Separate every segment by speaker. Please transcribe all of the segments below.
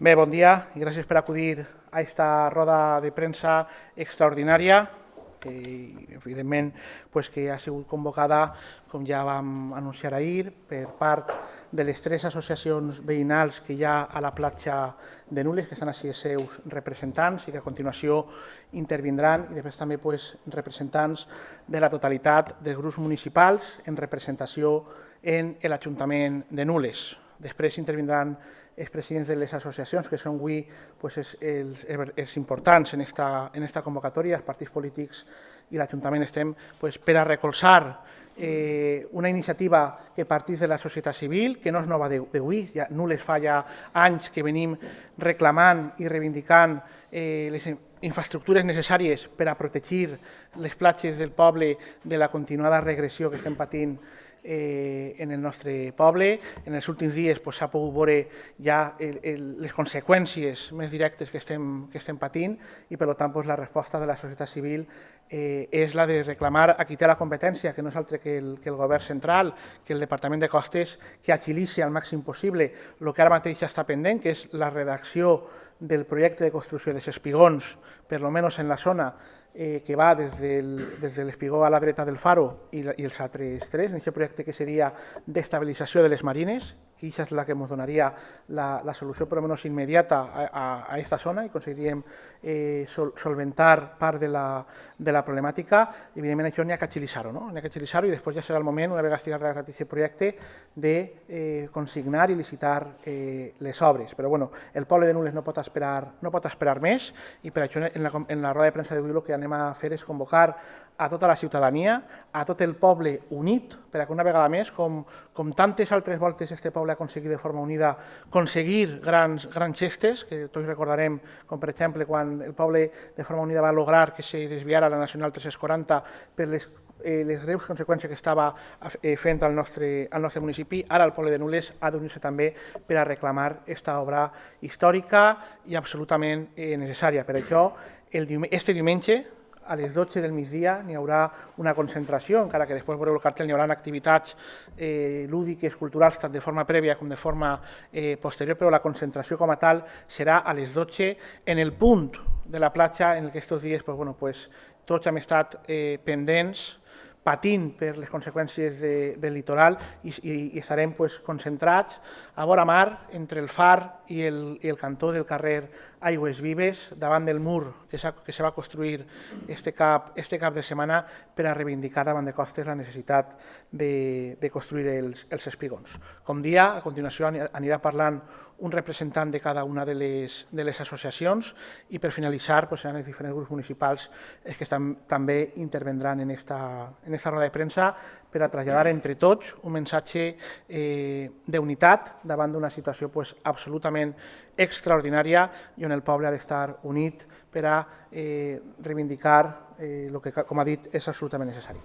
Speaker 1: Bé, bon dia i gràcies per acudir a esta roda de premsa extraordinària que, evidentment, que ha sigut convocada, com ja vam anunciar ahir, per part de les 3 associacions veïnals que hi ha a la platja de Nules, que estan així els seus representants i que a continuació intervindran, i després també representants de la totalitat dels grups municipals en representació en l'Ajuntament de Nules. Després intervindran els presidents de les associacions, que són avui els importants en esta convocatòria. Els partits polítics i l'Ajuntament estem per a recolzar una iniciativa que partís de la societat civil, que no és nova d'avui, Nules fa ja anys que venim reclamant i reivindicant les infraestructures necessàries per a protegir les platges del poble de la continuada regressió que estem patint en el nostre poble. En els últims dies s'ha pogut veure ja les conseqüències més directes que estem patint i, per tant, la resposta de la societat civil és la de reclamar a qui té la competència, que no és altre que el govern central, que el Departament de Costes, que agilitzi al màxim possible el que ara mateix ja està pendent, que és la redacció del projecte de construcció dels espigons, per almenys en la zona que va des de l'espigó a la dreta del Faro i els altres 3, en aquest projecte que seria d'estabilització de les marines, que això és la que ens donaria la solució per almenys immediata a aquesta zona i aconseguiríem solventar part de la problemàtica. Evidentment, això n'hi ha que agilitzar-ho, n'hi ha que agilitzar-ho i després ja serà el moment, una vegada estigui redactat aquest projecte, de consignar i licitar les obres. Però el poble de Nules no pot esperar més i per això en la roda de premsa d'avui el que anem a fer és convocar a tota la ciutadania, a tot el poble unit, perquè una vegada més, com tantes altres voltes aquest poble ha aconseguit de forma unida aconseguir grans gestes, que tots recordarem, com per exemple quan el poble de forma unida va lograr que se desviara la Nacional 340 per les greus conseqüències que estava fent al nostre municipi. Ara el poble de Nules ha d'unir-se també per a reclamar aquesta obra històrica i absolutament necessària. Per això, este diumenge, a les 12 del migdia, n'hi haurà una concentració, encara que després veureu el cartell, n'hi haurà activitats lúdiques, culturals, tant de forma prèvia com de forma posterior, però la concentració com a tal serà a les 12 en el punt de la platja en què aquests dies tots hem estat pendents, patint per les conseqüències del litoral i estarem concentrats a vora mar entre el far i el cantó del carrer Aigües Vives davant del mur que se va construir este cap de setmana per a reivindicar davant de Costes la necessitat de construir els espigons. Com dia, a continuació anirà parlant un representant de cada una de les associacions i per finalitzar seran els diferents grups municipals que també intervendran en esta roda de premsa per a traslladar entre tots un missatge d'unitat davant d'una situació absolutament extraordinària i on el poble ha d'estar unit per a reivindicar el que, com ha dit, és absolutament necessari.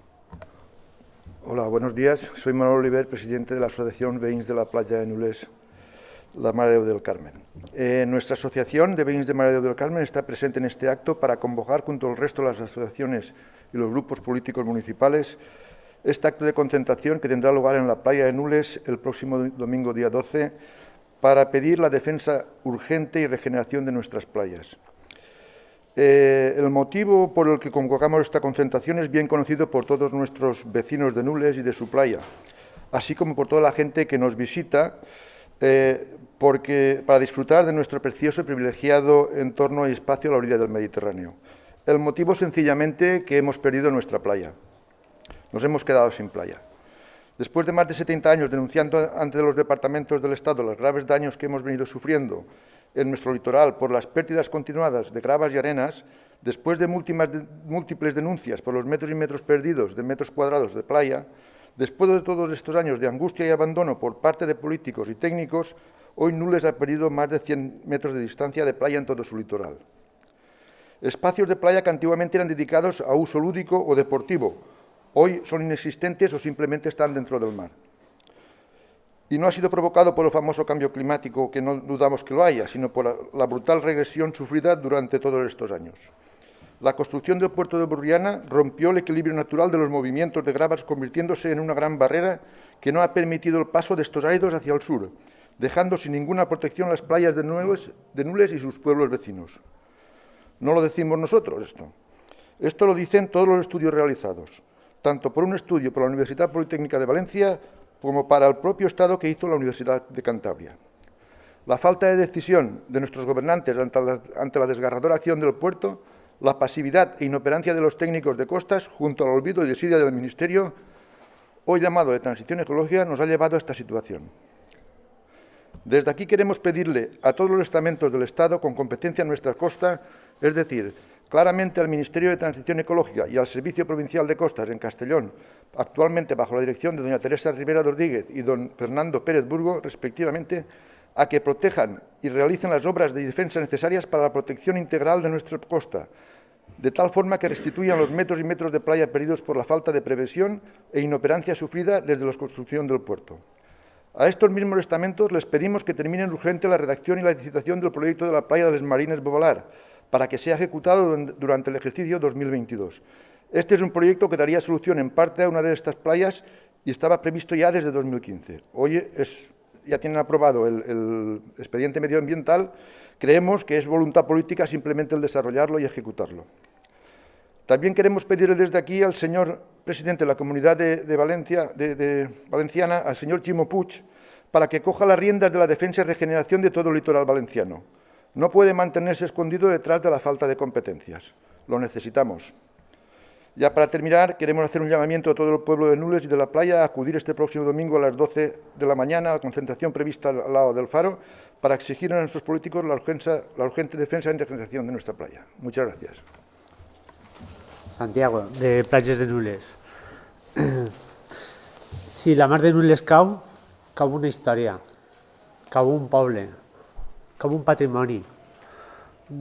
Speaker 2: Hola, buenos días. Soy Manuel Oliver, presidente de la Asociación Veïns de la Playa de Nules, la Mare de Déu del Carmen. Nuestra asociación de Veïns de Mare de Déu del Carmen está presente en este acto para convocar junto al resto de las asociaciones y los grupos políticos municipales este acto de concentración que tendrá lugar en la playa de Nules el próximo domingo día 12 para pedir la defensa urgente y regeneración de nuestras playas. El motivo por el que convocamos esta concentración es bien conocido por todos nuestros vecinos de Nules y de su playa, así como por toda la gente que nos visita para disfrutar de nuestro precioso y privilegiado entorno y espacio a la orilla del Mediterráneo. El motivo sencillamente que hemos perdido nuestra playa. Nos hemos quedado sin playa. Después de más de 70 años denunciando ante los departamentos del Estado los graves daños que hemos venido sufriendo en nuestro litoral por las pérdidas continuadas de gravas y arenas, después de múltiples denuncias por los metros y metros perdidos de metros cuadrados de playa, después de todos estos años de angustia y abandono por parte de políticos y técnicos, hoy Nules ha perdido más de 100 metros de distancia de playa en todo su litoral. Espacios de playa que antiguamente eran dedicados a uso lúdico o deportivo, hoy son inexistentes o simplemente están dentro del mar. Y no ha sido provocado por el famoso cambio climático, que no dudamos que lo haya, sino por la brutal regresión sufrida durante todos estos años. La construcción del puerto de Burriana rompió el equilibrio natural de los movimientos de gravas, convirtiéndose en una gran barrera que no ha permitido el paso de estos áridos hacia el sur, dejando sin ninguna protección las playas de Nules y sus pueblos vecinos. No lo decimos nosotros esto. Esto lo dicen todos los estudios realizados, tanto por un estudio por la Universidad Politécnica de Valencia como para el propio Estado que hizo la Universidad de Cantabria. La falta de decisión de nuestros gobernantes ante la desgarradora acción del puerto, la pasividad e inoperancia de los técnicos de costas, junto al olvido y desidia del Ministerio, hoy llamado de Transición Ecológica, nos ha llevado a esta situación. Desde aquí queremos pedirle a todos los estamentos del Estado con competencia en nuestra costa, es decir, claramente al Ministerio de Transición Ecológica y al Servicio Provincial de Costas en Castellón, actualmente bajo la dirección de doña Teresa Rivera Rodríguez y don Fernando Pérez Burgo, respectivamente, a que protejan y realicen las obras de defensa necesarias para la protección integral de nuestra costa, de tal forma que restituyan los metros y metros de playa perdidos por la falta de previsión e inoperancia sufrida desde la construcción del puerto. A estos mismos estamentos les pedimos que terminen urgente la redacción y la licitación del proyecto de la playa de Les Marines Bovalar, para que sea ejecutado durante el ejercicio 2022. Este es un proyecto que daría solución en parte a una de estas playas y estaba previsto ya desde 2015. Hoy ya tienen aprobado el expediente medioambiental. Creemos que es voluntad política simplemente el desarrollarlo y ejecutarlo. También queremos pedirle desde aquí al señor presidente de la Comunidad de Valenciana, al señor Ximo Puig, para que coja las riendas de la defensa y regeneración de todo el litoral valenciano. No puede mantenerse escondido detrás de la falta de competencias. Lo necesitamos. Ya para terminar, queremos hacer un llamamiento a todo el pueblo de Nules y de la playa a acudir este próximo domingo a las 12 de la mañana a la concentración prevista al lado del faro para exigir a nuestros políticos la urgente defensa y regeneración de nuestra playa. Muchas gracias.
Speaker 3: Santiago, de Platges de Nules. Si la mar de Nules cau una història, cau un poble, com un patrimoni.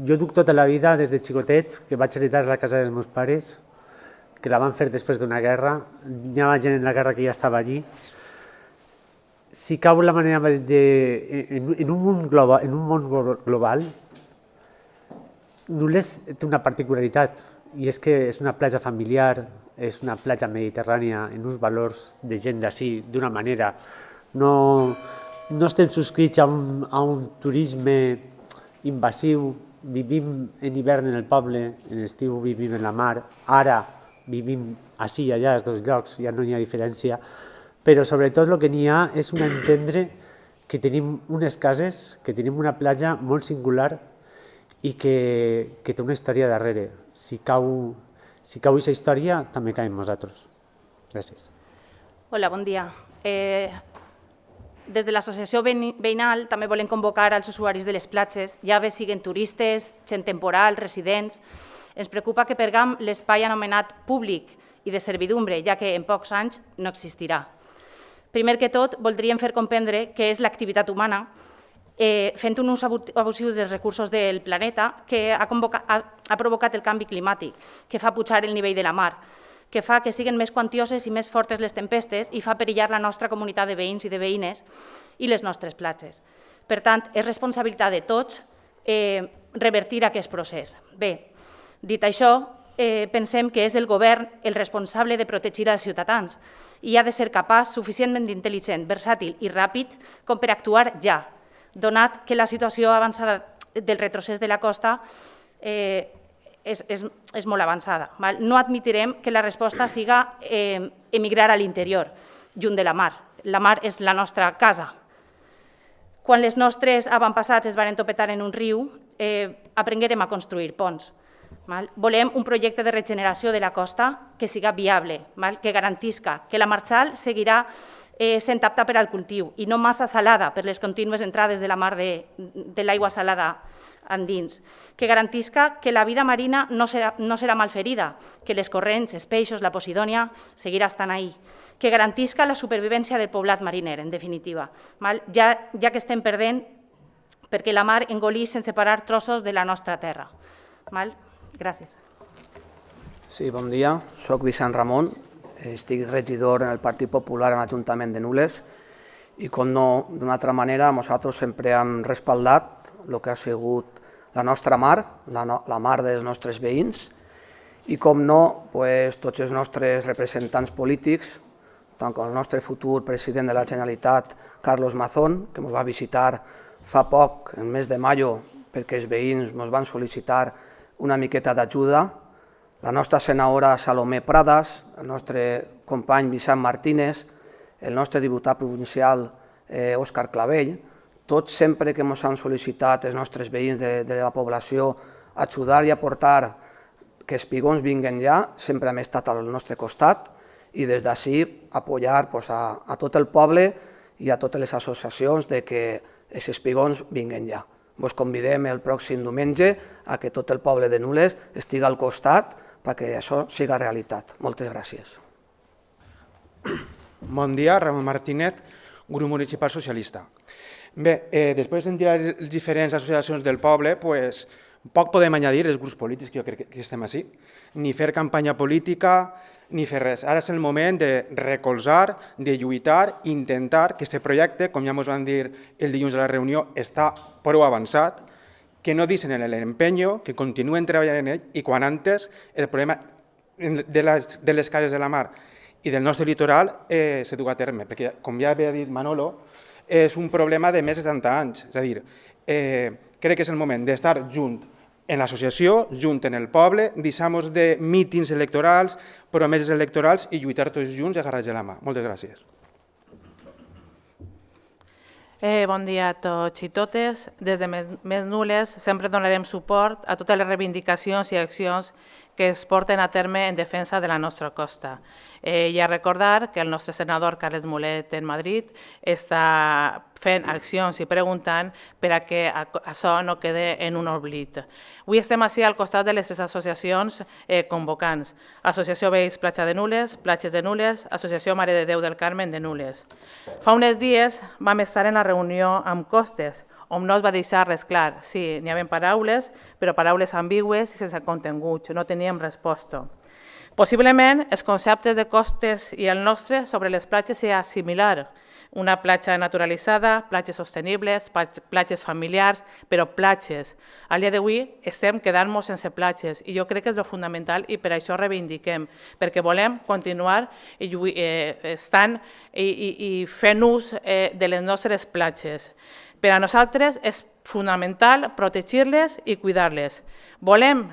Speaker 3: Jo duc tota la vida, des de xicotet, que vaig heretar la casa dels meus pares, que la van fer després d'una guerra, hi havia gent en la guerra que ja estava allí. Si cau la manera en un món global, Nules té una particularitat, i és que és una platja familiar, és una platja mediterrània en uns valors de gent d'ací d'una manera. No estem subscrits a un turisme invasiu, vivim en hivern en el poble, en estiu vivim en la mar, ara vivim ací i allà, als dos llocs, ja no hi ha diferència, però sobretot el que n'hi ha és un entendre que tenim unes cases, que tenim una platja molt singular i que té una història darrere. Si cau aquesta història, també caiem nosaltres. Gràcies.
Speaker 4: Hola, bon dia. Des de l'associació veïnal també volem convocar als usuaris de les platges, ja bé siguen turistes, gent temporal, residents. Ens preocupa que perdem l'espai anomenat públic i de servidumbre, ja que en pocs anys no existirà. Primer que tot, voldríem fer comprendre què és l'activitat humana, fent un ús abusiu dels recursos del planeta que ha provocat el canvi climàtic, que fa pujar el nivell de la mar, que fa que siguin més quantioses i més fortes les tempestes i fa perillar la nostra comunitat de veïns i de veïnes i les nostres platges. Per tant, és responsabilitat de tots revertir aquest procés. Bé, dit això, pensem que és el govern el responsable de protegir els ciutadans i ha de ser capaç, suficientment intel·ligent, versàtil i ràpid com per actuar ja, donat que la situació avançada del retrocés de la costa és molt avançada. No admetrem que la resposta siga emigrar a l'interior, lluny de la mar. La mar és la nostra casa. Quan els nostres avantpassats es van topetar en un riu, aprenguérem a construir ponts. Volem un projecte de regeneració de la costa que siga viable, que garantisca que la marxal seguirà sent apta per al cultiu i no massa salada per les contínues entrades de la mar de l'aigua salada endins, que garantisca que la vida marina no serà malferida, que les corrents, els peixos, la posidònia seguirà estant ahí, que garantisca la supervivència del poblat mariner, en definitiva, ja que estem perdent perquè la mar engolís sense parar trossos de la nostra terra. Gràcies.
Speaker 5: Sí, bon dia. Soc Vicent Ramon, estic regidor en el Partit Popular en l'Ajuntament de Nules i, com no, d'una altra manera, nosaltres sempre hem respaldat el que ha sigut la nostra mar, la mar dels nostres veïns i, com no, tots els nostres representants polítics tant com el nostre futur president de la Generalitat, Carlos Mazón, que ens va visitar fa poc, el mes de maio, perquè els veïns ens van sol·licitar una miqueta d'ajuda, la nostra senadora Salomé Pradas, el nostre company Vicent Martínez, el nostre diputat provincial Òscar Clavell, tots sempre que ens han sol·licitat els nostres veïns de la població ajudar i aportar que Espigons vinguen ja, sempre hem estat al nostre costat i des d'ací apoyar a tot el poble i a totes les associacions que els Espigons vinguen ja. Vos convidem el pròxim diumenge a que tot el poble de Nules estigui al costat perquè això siga realitat. Moltes gràcies.
Speaker 6: Bon dia, Ramon Martínez, Grup Municipal Socialista. Bé, després de sentir les diferents associacions del poble, poc podem añadir els grups polítics que jo crec que estem així, ni fer campanya política, ni fer res. Ara és el moment de recolzar, de lluitar, intentar que aquest projecte, com ja ens van dir el dilluns a la reunió, està prou avançat, que no deixen l'empenyo, que continuen treballant en ell i quan antes el problema de les cases de la mar i del nostre litoral se du a terme, perquè com ja havia dit Manolo, és un problema de més de 70 anys. És a dir, crec que és el moment d'estar junt en l'associació, junt en el poble, deixar-nos de mítings electorals, promeses electorals i lluitar tots junts i agarrar-nos de la mà. Moltes gràcies.
Speaker 7: Bon dia a tots i totes. Des de Més Nules sempre donarem suport a totes les reivindicacions i accions que es porten a terme en defensa de la nostra costa. I a recordar que el nostre senador Carles Mulet en Madrid està fent accions i preguntant per a que això no quede en un oblit. Avui estem així al costat de les tres associacions convocants. Associació Veïns Platja de Nules, Platges de Nules, Associació Mare de Déu del Carmen de Nules. Fa uns dies vam estar en la reunió amb Costes, on no es va deixar res clar. Sí, n'hi havia paraules, però paraules ambigües i sense contingut, no teníem resposta. Possiblement, els conceptes de Costes i el nostre sobre les platges serà similar. Una platja naturalitzada, platges sostenibles, platges familiars, però platges. Al dia d'avui estem quedant-nos sense platges i jo crec que és el fundamental i per això reivindiquem, perquè volem continuar estant i fent ús de les nostres platges. Per a nosaltres és fonamental protegir-les i cuidar-les. Volem,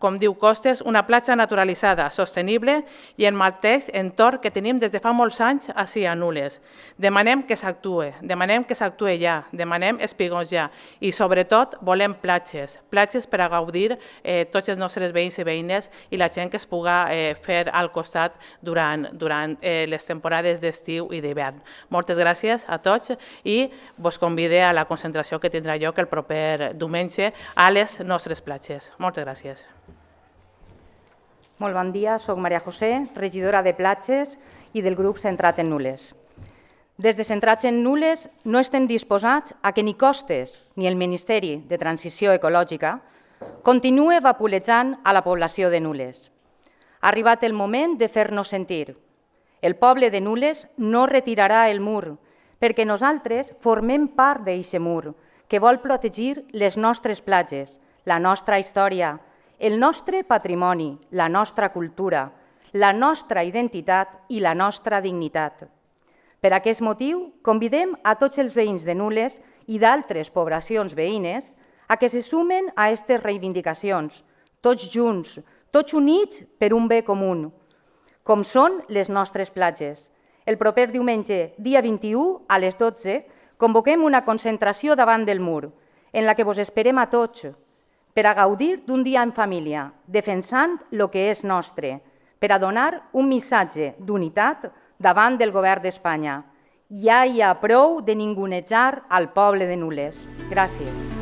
Speaker 7: com diu Costes, una platja naturalitzada, sostenible i el mateix entorn que tenim des de fa molts anys ací a Nules. Demanem que s'actue ja, demanem espigons ja i sobretot volem platges per a gaudir tots els nostres veïns i veïnes i la gent que es puga fer al costat durant les temporades d'estiu i d'hivern. Moltes gràcies a tots i vos convide a la concentració que tindrà lloc el proper diumenge a les nostres platges. Moltes gràcies.
Speaker 8: Molt bon dia, soc Maria José, regidora de Platges i del grup Centrat en Nules. Des de Centrats en Nules no estem disposats a que ni Costes ni el Ministeri de Transició Ecològica continue vapulejant a la població de Nules. Ha arribat el moment de fer-nos sentir. El poble de Nules no retirarà el mur, perquè nosaltres formem part d'aquest mur, que vol protegir les nostres platges, la nostra història, el nostre patrimoni, la nostra cultura, la nostra identitat i la nostra dignitat. Per aquest motiu, convidem a tots els veïns de Nules i d'altres poblacions veïnes a que se sumen a aquestes reivindicacions, tots junts, tots units per un bé comú, com són les nostres platges. El proper diumenge, dia 21, a les 12, convoquem una concentració davant del mur, en la que vos esperem a tots, per a gaudir d'un dia en família, defensant el que és nostre, per a donar un missatge d'unitat davant del govern d'Espanya. Ja hi ha prou de ningunejar al poble de Nules. Gràcies.